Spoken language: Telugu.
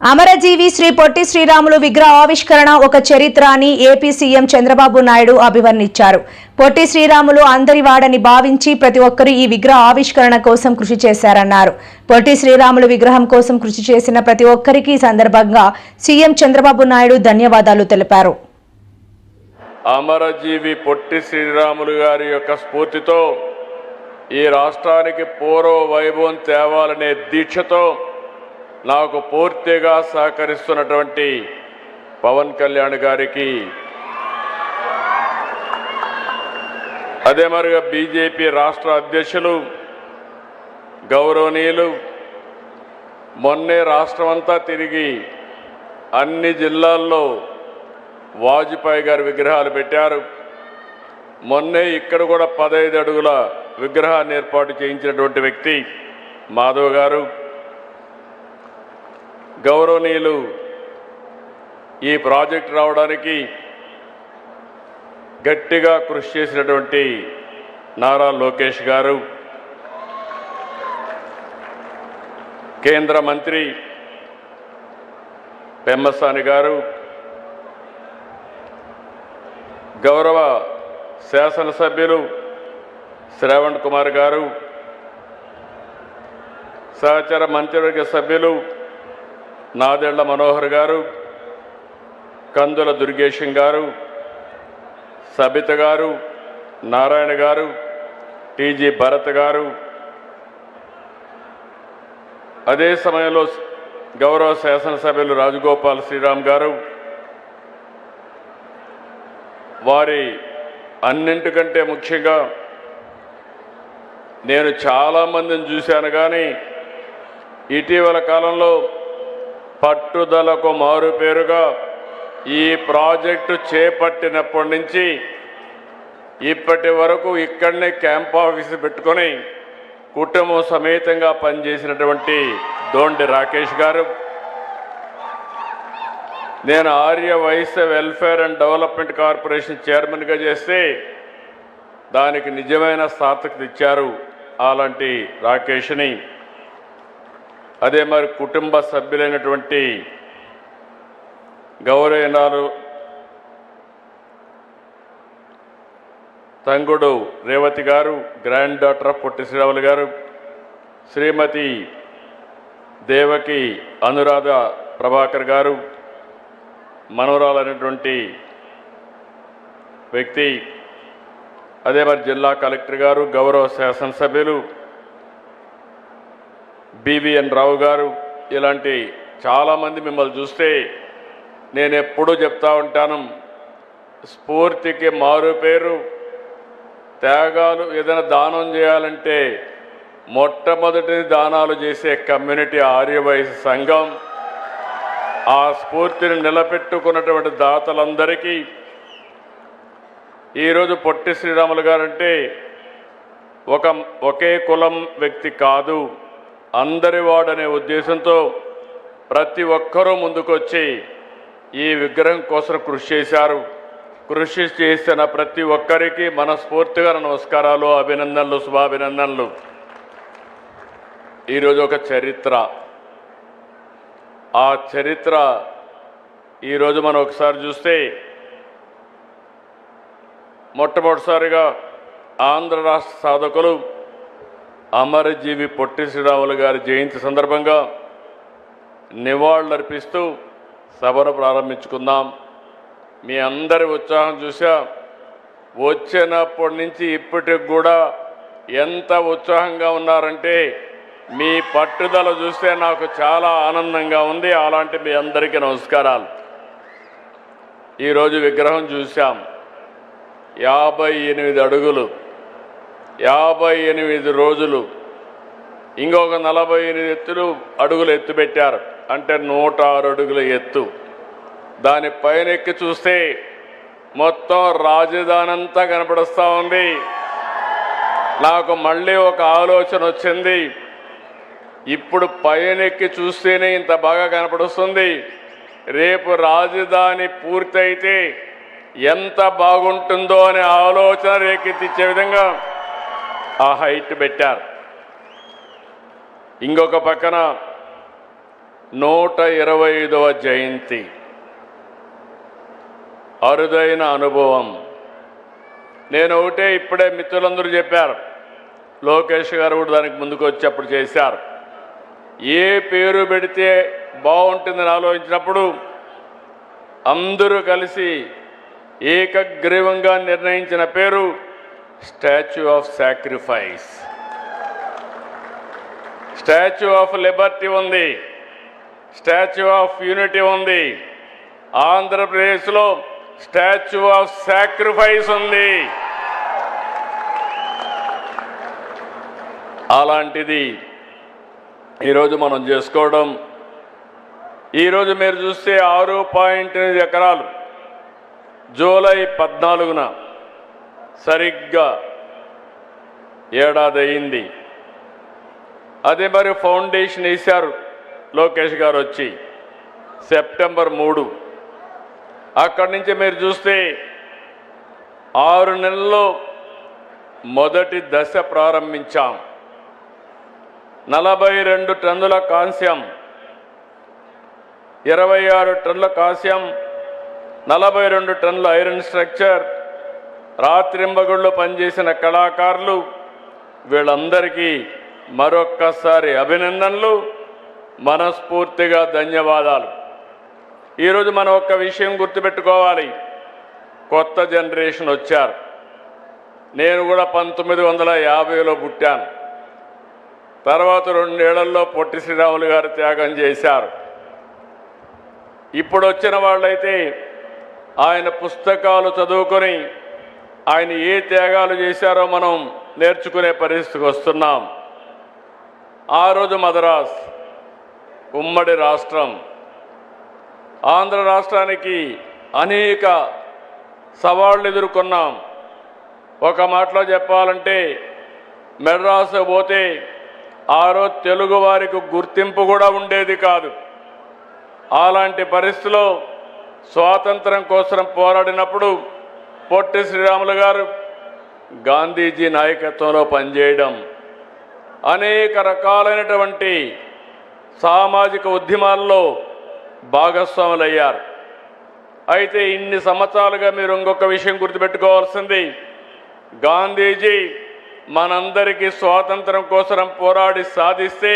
అమరజీవి శ్రీ పొట్టి శ్రీరాములు విగ్రహ ఆవిష్కరణ ఒక చరిత్ర అని ఏపీ సీఎం చంద్రబాబు నాయుడు అభివర్ణించారు. పొట్టి శ్రీరాములు అందరి వాడని భావించి ప్రతి ఒక్కరూ ఈ విగ్రహ ఆవిష్కరణ కోసం కృషి చేశారన్నారు. పొట్టి శ్రీరాములు విగ్రహం కోసం కృషి చేసిన ప్రతి ఒక్కరికి ఈ సందర్భంగా సీఎం చంద్రబాబు నాయుడు ధన్యవాదాలు తెలిపారు. అమరజీవి పొట్టి శ్రీరాములు గారి యొక్క స్ఫూర్తితో ఈ రాష్ట్రానికి పూర్వ వైభవం తేవాలనే దీక్షతో నాకు పూర్తిగా సహకరిస్తున్నటువంటి పవన్ కళ్యాణ్ గారికి, అదే మరిగా బీజేపీ రాష్ట్ర అధ్యక్షులు గౌరవనీయులు మొన్నే రాష్ట్రమంతా తిరిగి అన్ని జిల్లాల్లో వాజ్పేయి గారి విగ్రహాలు పెట్టారు. మొన్నే ఇక్కడ కూడా 15 అడుగుల విగ్రహాన్ని ఏర్పాటు చేయించినటువంటి వ్యక్తి మాధవ్ గారు. గౌరవనీయులు ఈ ప్రాజెక్ట్ రావడానికి గట్టిగా కృషి చేసినటువంటి నారా లోకేష్ గారు, కేంద్ర మంత్రి పెమ్మసాని గారు, గౌరవ శాసనసభ్యులు శ్రావణ్ కుమార్ గారు, సహచర మంత్రివర్గ సభ్యులు నాదెళ్ల మనోహర్ గారు, కందుల దుర్గేశం గారు, సబిత గారు, నారాయణ గారు, టీజీ భరత్ గారు, అదే సమయంలో గౌరవ శాసనసభ్యులు రాజగోపాల్ శ్రీరామ్ గారు, వారి అన్నింటికంటే ముఖ్యంగా నేను చాలామందిని చూశాను, కానీ ఇటీవల కాలంలో పట్టుదలకు మారుపేరుగా ఈ ప్రాజెక్టు చేపట్టినప్పటి నుంచి ఇప్పటి వరకు ఇక్కడనే క్యాంప్ ఆఫీసు పెట్టుకొని కుటుంబం సమేతంగా పనిచేసినటువంటి దోండి రాకేష్ గారు, నేను Arya Vysya welfare and development corporation చైర్మన్గా చేస్తే దానికి నిజమైన సార్థకత ఇచ్చారు అలాంటి రాకేష్ని. అదే మరి కుటుంబ సభ్యులైనటువంటి గౌరవనీయులు తంగుడు రేవతి గారు, grand daughter of Potti Sriramulu గారు, శ్రీమతి దేవకి అనురాధ ప్రభాకర్ గారు, మనవరాలైనటువంటి వ్యక్తి, అదే మరి జిల్లా కలెక్టర్ గారు, గౌరవ శాసనసభ్యులు బివిఎన్ రావు గారు, ఇలాంటి చాలామంది మిమ్మల్ని చూస్తే నేను ఎప్పుడూ చెప్తా ఉంటాను, స్ఫూర్తికి మారు పేరు త్యాగాలు. ఏదైనా దానం చేయాలంటే మొట్టమొదటి దానాలు చేసే కమ్యూనిటీ ఆర్యవైశ్య సంఘం. ఆ స్ఫూర్తిని నిలబెట్టుకున్నటువంటి దాతలందరికీ ఈరోజు పొట్టి శ్రీరాములు గారంటే ఒకే కులం వ్యక్తి కాదు, అందరి వాడనే ఉద్దేశంతో ప్రతి ఒక్కరూ ముందుకొచ్చి ఈ విగ్రహం కోసం కృషి చేశారు. కృషి చేసిన ప్రతి ఒక్కరికి మనస్ఫూర్తిగా నమస్కారాలు, అభినందనలు, శుభాభినందనలు. ఈరోజు ఒక చరిత్ర, ఆ చరిత్ర ఈరోజు మనం ఒకసారి చూస్తే మొట్టమొదటిసారిగా ఆంధ్ర రాష్ట్ర సాధకులు అమరజీవి పొట్టి శ్రీరాములు గారి జయంతి సందర్భంగా నివాళులర్పిస్తూ సభను ప్రారంభించుకుందాం. మీ అందరి ఉత్సాహం చూసా, వచ్చినప్పటి నుంచి ఇప్పటికి కూడా ఎంత ఉత్సాహంగా ఉన్నారంటే మీ పట్టుదల చూస్తే నాకు చాలా ఆనందంగా ఉంది. అలాంటి మీ అందరికీ నమస్కారాలు. ఈరోజు విగ్రహం చూసాం, 58 అడుగులు, 58 రోజులు, ఇంకొక 48 అడుగులు ఎత్తు పెట్టారు, అంటే 106 అడుగుల ఎత్తు. దానిపైన ఎక్కి చూస్తే మొత్తం రాజధాని అంతా కనపడుస్తూ ఉంది. నాకు మళ్ళీ ఒక ఆలోచన వచ్చింది, ఇప్పుడు పైనెక్కి చూస్తేనే ఇంత బాగా కనపడుస్తుంది, రేపు రాజధాని పూర్తయితే ఎంత బాగుంటుందో అనే ఆలోచన రేకెత్తించే విధంగా ఆ హైట్ పెట్టారు. ఇంకొక పక్కన 125వ జయంతి. అరుదైన అనుభవం. నేను ఒకటే ఇప్పుడే మిత్రులందరూ చెప్పారు, లోకేష్ గారు కూడా దానికి ముందుకు వచ్చి అప్పుడు చేశారు. ఏ పేరు పెడితే బాగుంటుందని ఆలోచించినప్పుడు అందరూ కలిసి ఏకగ్రీవంగా నిర్ణయించిన పేరు statue of sacrifice. Statue of Liberty ఉంది, స్టాచ్యూ ఆఫ్ యూనిటీ ఉంది, ఆంధ్రప్రదేశ్లో స్టాచ్యూ ఆఫ్ సాక్రిఫైస్ ఉంది. అలాంటిది ఈరోజు మనం చేసుకోవడం. ఈరోజు మీరు చూస్తే 6.8 ఎకరాలు జూలై 14న సరిగ్గా ఏడాది అయింది. అదే మరి ఫౌండేషన్ వేశారు లోకేష్ గారు వచ్చి సెప్టెంబర్ 3. అక్కడి నుంచి మీరు చూస్తే 6 నెలల్లో మొదటి దశ ప్రారంభించాం. 42 టన్నుల కాంస్యం, 26 టన్నుల కాంస్యం, 42 టన్నుల ఐరన్ స్ట్రక్చర్, రాత్రింబగుళ్ళు పనిచేసిన కళాకారులు, వీళ్ళందరికీ మరొక్కసారి అభినందనలు, మనస్ఫూర్తిగా ధన్యవాదాలు. ఈరోజు మనం ఒక్క విషయం గుర్తుపెట్టుకోవాలి, కొత్త జనరేషన్ వచ్చారు. నేను కూడా 1950లో పుట్టాను. తర్వాత 2 ఏళ్లలో పొట్టి శ్రీరాములు గారు త్యాగం చేశారు. ఇప్పుడు వచ్చిన వాళ్ళైతే ఆయన పుస్తకాలు చదువుకొని ఆయన ఏ త్యాగాలు చేశారో మనం నేర్చుకునే పరిస్థితికి వస్తున్నాం. ఆ రోజు మద్రాస్ ఉమ్మడి రాష్ట్రం. ఆంధ్ర రాష్ట్రానికి అనేక సవాళ్లు ఎదుర్కొన్నాం. ఒక మాటలో చెప్పాలంటే మెడ్రాసు పోతే ఆ రోజు తెలుగు వారికి గుర్తింపు కూడా ఉండేది కాదు. అలాంటి పరిస్థితిలో స్వాతంత్రం కోసం పోరాడినప్పుడు పొట్టి శ్రీరాములు గారు గాంధీజీ నాయకత్వంలో పనిచేయడం, అనేక రకాలైనటువంటి సామాజిక ఉద్యమాల్లో భాగస్వాములయ్యారు. అయితే ఇన్ని సంవత్సరాలుగా మీరు ఇంకొక విషయం గుర్తుపెట్టుకోవాల్సింది, గాంధీజీ మనందరికీ స్వాతంత్రం కోసం పోరాడి సాధిస్తే